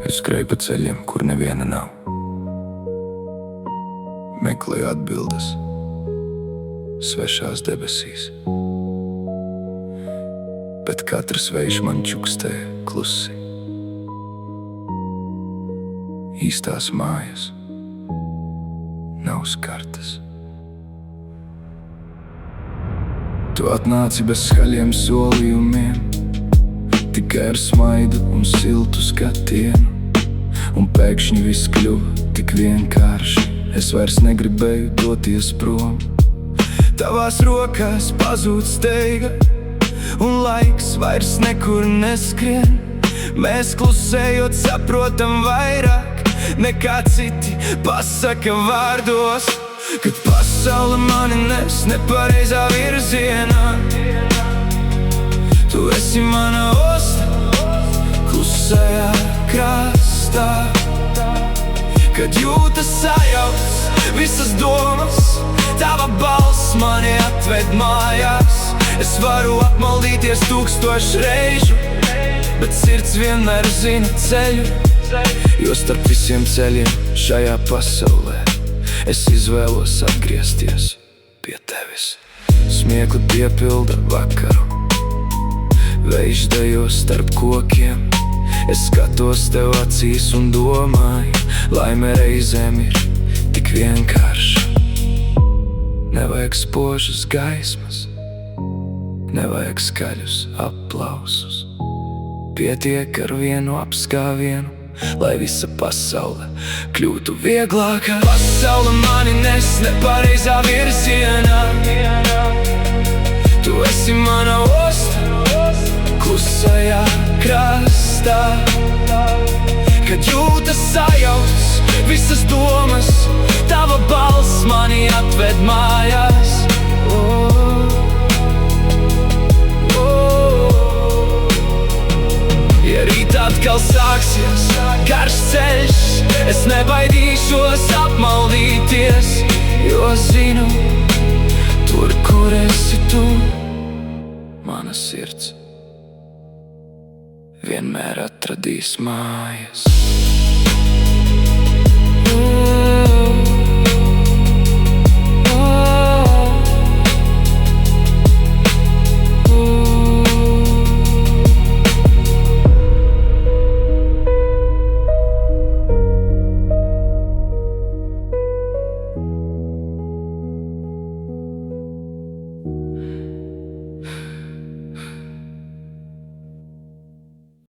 Es skrēju pa ceļiem, kur neviena nav. Meklēju atbildes svešās debesīs, bet katrs vējš man čukstē klusi. Īstās mājas nav skartas. Tu atnāci bez skaļiem solījumiem, tikai ar smaidu un siltu skatienu, un pēkšņi viss kļuva tik vienkārši. Es vairs negribēju doties prom. Tavās rokās pazūd steiga, un laiks vairs nekur neskrien. Mēs klusējot saprotam vairāk nekā citi pasaka vārdos. Kad pasaule mani nes nepareizā virzienā, tu esi mana osta klusajā krastā. Kad jūtas sajauts visas domas, tava balss mani atved mājās. Es varu apmaldīties 1000 reižu, bet sirds vienmēr zina ceļu. Jo starp visiem ceļiem šajā pasaulē es izvēlos atgriezties pie tevis. Smiekli piepilda vakaru, vējš dejo starp kokiem. Es skatos tev acīs un domāju, laime reizēm ir tik vienkārša. Nevajag spožas gaismas, nevajag skaļus aplausus. Pietiek ar vienu apskāvienu, lai visa pasaule kļūtu vieglāka. Pasaule mani nes nepareizā virzienā, tu esi mana osta klusajā krastā. Kad jūtas sajauts visas domas, tava balss mani atved mājās. Ja rīt atkal sāksies garš ceļš, es nebaidīšos apmaldīties, jo zinu, tur, kur esi tu, mana sirds vienmēr atradīs mājas.